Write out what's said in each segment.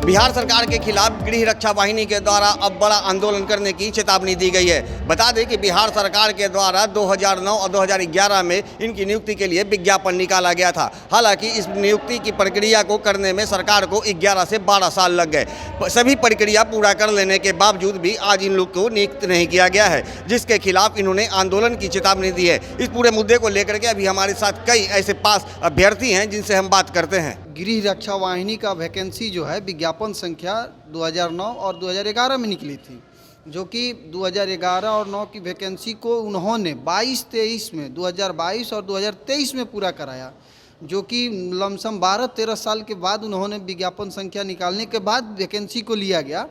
बिहार सरकार के खिलाफ गृह रक्षा वाहिनी के द्वारा अब बड़ा आंदोलन करने की चेतावनी दी गई है। बता दें कि बिहार सरकार के द्वारा 2009 और 2011 में इनकी नियुक्ति के लिए विज्ञापन निकाला गया था। हालांकि इस नियुक्ति की प्रक्रिया को करने में सरकार को 11 से 12 साल लग गए। सभी प्रक्रिया पूरा कर लेने के बावजूद भी आज इन लोग को नियुक्त नहीं किया गया है, जिसके खिलाफ इन्होंने आंदोलन की चेतावनी दी है। इस पूरे मुद्दे को लेकर के अभी हमारे साथ कई ऐसे पास अभ्यर्थी हैं जिनसे हम बात करते हैं। गृह रक्षा वाहिनी का वैकेंसी जो है विज्ञापन संख्या 2009 और 2011 में निकली थी, जो कि 2011 और 9 की वैकेंसी को उन्होंने 22-23 में 2022 और 2023 में पूरा कराया, जो कि लमसम 12-13 साल के बाद उन्होंने विज्ञापन संख्या निकालने के बाद वैकेंसी को लिया गया।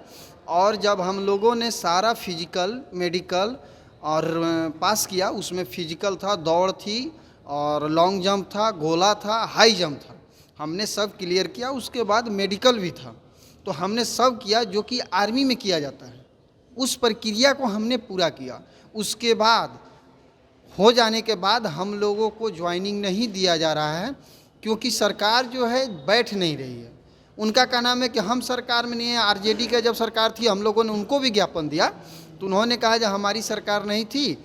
और जब हम लोगों ने सारा फिजिकल, मेडिकल और पास किया, उसमें फिजिकल था, दौड़ थी और लॉन्ग जंप था, गोला था, हाई जंप था, हमने सब क्लियर किया। उसके बाद मेडिकल भी था, तो हमने सब किया जो कि आर्मी में किया जाता है। उस प्रक्रिया को हमने पूरा किया। उसके बाद हो जाने के बाद हम लोगों को ज्वाइनिंग नहीं दिया जा रहा है, क्योंकि सरकार जो है बैठ नहीं रही है। उनका क्या नाम है कि हम सरकार में नहीं है। आरजेडी का जब सरकार थी, हम लोगों ने उनको विज्ञापन दिया, तो उन्होंने कहा जब हमारी सरकार नहीं थी,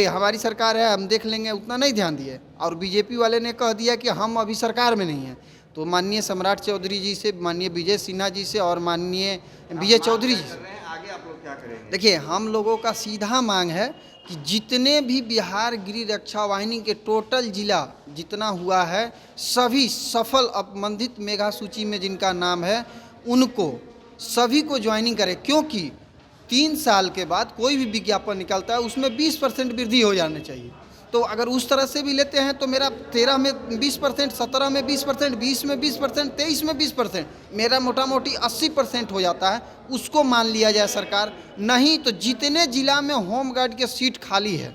हमारी सरकार है, हम देख लेंगे, उतना नहीं ध्यान दिए। और बीजेपी वाले ने कह दिया कि हम अभी सरकार में नहीं हैं। तो माननीय सम्राट चौधरी जी से, माननीय विजय सिन्हा जी से और माननीय विजय चौधरी जी से आगे आप लोग क्या करेंगे? देखिए, हम लोगों का सीधा मांग है कि जितने भी बिहार गृह रक्षा वाहिनी के टोटल जिला जितना हुआ है, सभी सफल संबंधित मेगा सूची में जिनका नाम है, उनको सभी को ज्वाइनिंग करें। क्योंकि 3 साल के बाद कोई भी विज्ञापन निकलता है, उसमें 20% वृद्धि हो जानी चाहिए। तो अगर उस तरह से भी लेते हैं तो मेरा 13 में 20%, 17 में 20%, 20 में 20%, 23 में 20%, मेरा मोटा मोटी 80% हो जाता है। उसको मान लिया जाए सरकार। नहीं तो जितने जिला में होमगार्ड के सीट खाली है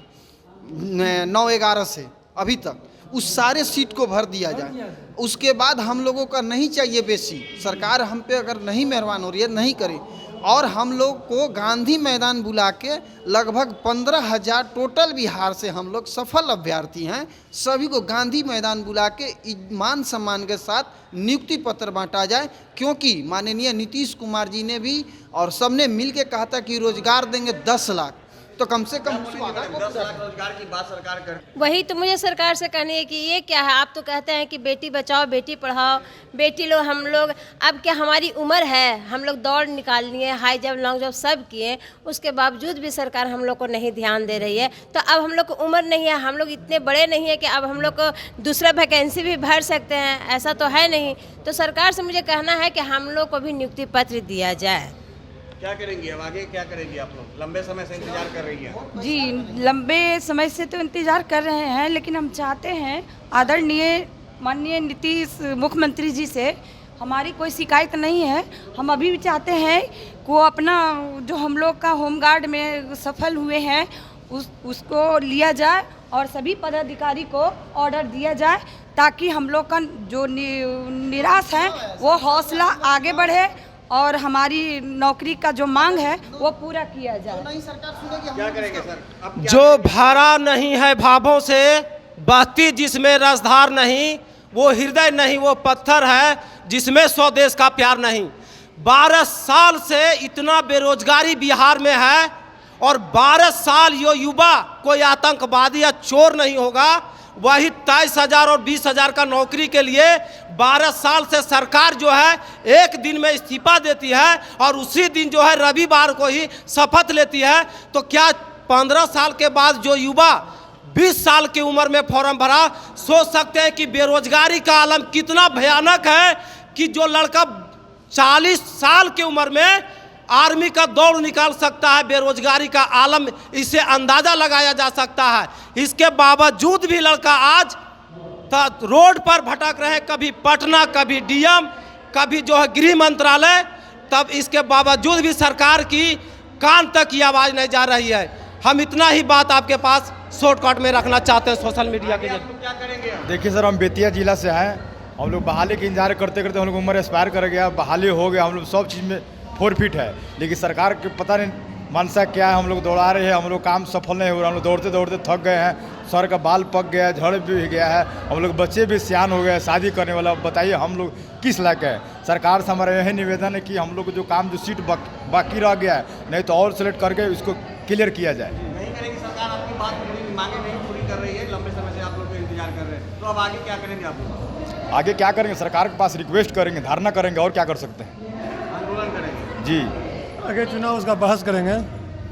9-11 से अभी तक, उस सारे सीट को भर दिया जाए। उसके बाद हम लोगों का नहीं चाहिए बेसी। सरकार हम पे अगर नहीं मेहरबान हो रही है, नहीं करे। और हम लोग को गांधी मैदान बुला के लगभग 15,000 टोटल बिहार से हम लोग सफल अभ्यर्थी हैं, सभी को गांधी मैदान बुला के मान सम्मान के साथ नियुक्ति पत्र बांटा जाए। क्योंकि माननीय नीतीश कुमार जी ने भी और सबने मिल के कहा था कि रोजगार देंगे 10 लाख, तो कम से कम 10 लाख रोजगार की बात सरकार कर। वही तो मुझे सरकार से कहनी है कि ये क्या है। आप तो कहते हैं कि बेटी बचाओ, बेटी पढ़ाओ, बेटी लो, हम लोग अब क्या हमारी उम्र है, हम लोग दौड़ निकालनी है, हाई जंप, लॉन्ग जंप सब किए, उसके बावजूद भी सरकार हम लोग को नहीं ध्यान दे रही है। तो अब हम लोग को उम्र नहीं है, हम लोग इतने बड़े नहीं है कि अब हम लोग को दूसरा वैकेंसी भी भर सकते हैं, ऐसा तो है नहीं। तो सरकार से मुझे कहना है कि हम लोग को भी नियुक्ति पत्र दिया जाए। क्या करेंगे अब आगे, क्या करेंगे आप लोग? लंबे समय से इंतजार कर रही हैं। जी, लंबे समय से तो इंतज़ार कर रहे हैं, लेकिन हम चाहते हैं आदरणीय माननीय नीतीश मुख्यमंत्री जी से हमारी कोई शिकायत नहीं है। हम अभी भी चाहते हैं कि वो अपना जो हम लोग का होमगार्ड में सफल हुए हैं उसको लिया जाए और सभी पदाधिकारी को ऑर्डर दिया जाए, ताकि हम लोग का जो निराश है वो हौसला आगे बढ़े और हमारी नौकरी का जो मांग है वो पूरा किया जाए। क्या करेंगे सर? अब जो भरा नहीं है भावों से बहती जिसमें रसधार नहीं, वो हृदय नहीं वो पत्थर है जिसमें स्वदेश का प्यार नहीं। 12 साल से इतना बेरोजगारी बिहार में है और 12 साल यो युवा कोई आतंकवादी या चोर नहीं होगा। वही 23,000 और 20,000 का नौकरी के लिए 12 साल से सरकार जो है एक दिन में इस्तीफा देती है और उसी दिन जो है रविवार को ही शपथ लेती है। तो क्या 15 साल के बाद जो युवा 20 साल की उम्र में फॉर्म भरा, सोच सकते हैं कि बेरोजगारी का आलम कितना भयानक है कि जो लड़का 40 साल की उम्र में आर्मी का दौड़ निकाल सकता है। बेरोजगारी का आलम, इसे अंदाजा लगाया जा सकता है। इसके बावजूद भी लड़का आज रोड पर भटक रहे, कभी पटना, कभी डीएम, कभी जो है गृह मंत्रालय। तब इसके बावजूद भी सरकार की कान तक की आवाज़ नहीं जा रही है। हम इतना ही बात आपके पास शॉर्टकट में रखना चाहते हैं सोशल मीडिया के जरिए। क्या करेंगे? देखिए सर, हम बेतिया जिला से हैं। हम लोग बहाली के इंतजार करते करते हम लोग उम्र एक्सपायर कर गया, बहाली हो गया, हम लोग सब चीज़ में फोरफिट है। लेकिन सरकार के पता नहीं मनसा क्या है, हम लोग दौड़ा रहे हैं, हम लोग काम सफल नहीं हो रहा, हम लोग दौड़ते दौड़ते थक गए हैं। सर का बाल पक गया, झड़ भी गया है, हम लोग बच्चे भी सियान हो गए, शादी करने वाला। बताइए हम लोग किस लायक है? सरकार से हमारा यही निवेदन है कि हम लोग को जो काम, जो सीट बाकी रह गया है, नहीं तो और सेलेक्ट करके इसको क्लियर किया जाए। नहीं करेगी सरकार, आपकी बात पूरी मांगे नहीं पूरी कर रही है, लंबे समय से आप लोग इंतजार कर रहे हैं, तो अब आगे क्या करेंगे आप लोग? आगे क्या करेंगे? सरकार के पास रिक्वेस्ट करेंगे, धरना करेंगे, और क्या कर सकते हैं? आंदोलन करेंगे जी। आगे चुनाव उसका बहस करेंगे,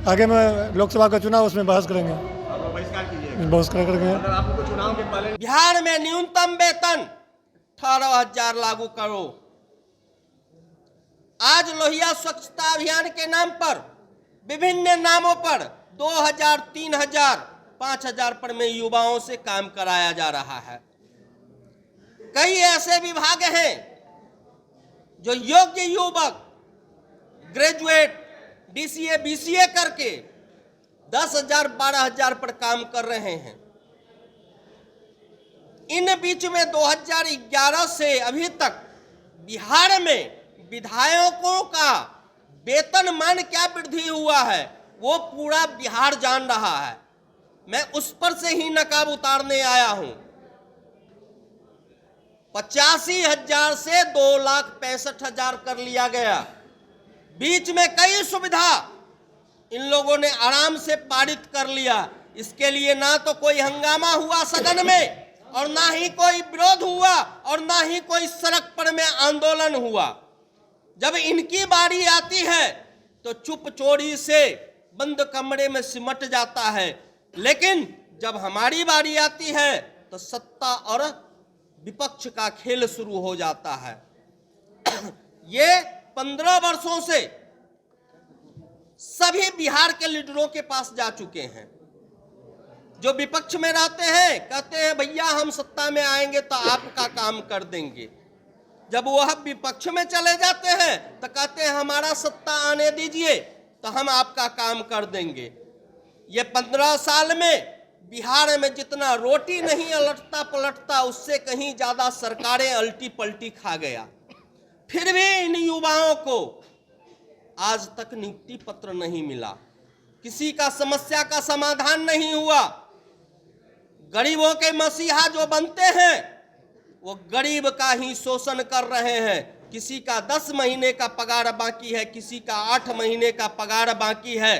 आगे में लोकसभा का चुनाव उसमें बहस करेंगे, आप लोग बहिष्कार कीजिएगा। बहस करेंगे। अगर आपको चुनाव के पहले बिहार में न्यूनतम वेतन 18,000 लागू करो। आज लोहिया स्वच्छता अभियान के नाम पर विभिन्न नामों पर 2,000, 3,000, 5,000 पर में युवाओं से काम कराया जा रहा है। कई ऐसे विभाग हैं जो योग्य युवक ग्रेजुएट DCA BCA करके 10,000, 12,000 पर काम कर रहे हैं। इन बीच में 2011 से अभी तक बिहार में विधायकों का वेतनमान क्या वृद्धि हुआ है वो पूरा बिहार जान रहा है। मैं उस पर से ही नकाब उतारने आया हूं। 85,000 से 2,65,000 कर लिया गया। बीच में कई सुविधा इन लोगों ने आराम से पारित कर लिया। इसके लिए ना तो कोई हंगामा हुआ सदन में, और ना ही कोई विरोध हुआ, और ना ही कोई सड़क पर में आंदोलन हुआ। जब इनकी बारी आती है तो चुप चोरी से बंद कमरे में सिमट जाता है, लेकिन जब हमारी बारी आती है तो सत्ता और विपक्ष का खेल शुरू हो जाता है। ये 15 वर्षों से सभी बिहार के लीडरों के पास जा चुके हैं। जो विपक्ष में रहते हैं कहते हैं भैया हम सत्ता में आएंगे तो आपका काम कर देंगे। जब वह विपक्ष में चले जाते हैं तो कहते हैं हमारा सत्ता आने दीजिए तो हम आपका काम कर देंगे। ये 15 साल में बिहार में जितना रोटी नहीं अलटता पलटता उससे कहीं ज्यादा सरकारें अल्टी पलटी खा गया। फिर भी इन युवाओं को आज तक नियुक्ति पत्र नहीं मिला, किसी का समस्या का समाधान नहीं हुआ। गरीबों के मसीहा जो बनते हैं वो गरीब का ही शोषण कर रहे हैं। किसी का 10 महीने का पगार बाकी है, किसी का 8 महीने का पगार बाकी है।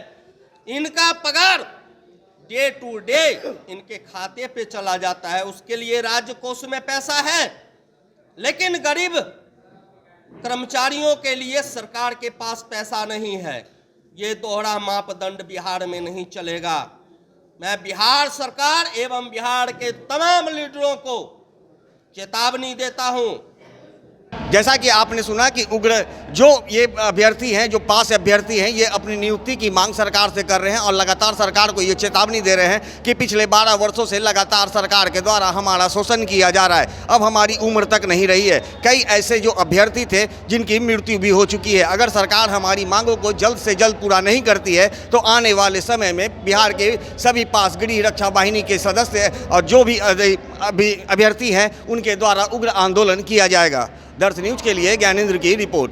इनका पगार डे टू डे इनके खाते पे चला जाता है, उसके लिए राज्य कोष में पैसा है, लेकिन गरीब कर्मचारियों के लिए सरकार के पास पैसा नहीं है। ये दोहरा मापदंड बिहार में नहीं चलेगा। मैं बिहार सरकार एवं बिहार के तमाम लीडरों को चेतावनी देता हूं। जैसा कि आपने सुना कि उग्र जो ये अभ्यर्थी हैं, जो पास अभ्यर्थी हैं, ये अपनी नियुक्ति की मांग सरकार से कर रहे हैं और लगातार सरकार को ये चेतावनी दे रहे हैं कि पिछले 12 वर्षों से लगातार सरकार के द्वारा हमारा शोषण किया जा रहा है, अब हमारी उम्र तक नहीं रही है। कई ऐसे जो अभ्यर्थी थे जिनकी मृत्यु भी हो चुकी है। अगर सरकार हमारी मांगों को जल्द से जल्द पूरा नहीं करती है तो आने वाले समय में बिहार के सभी पास गृह रक्षा वाहिनी के सदस्य और जो भी अभ्यर्थी हैं उनके द्वारा उग्र आंदोलन किया जाएगा। दर्श न्यूज के लिए ज्ञानेंद्र की रिपोर्ट।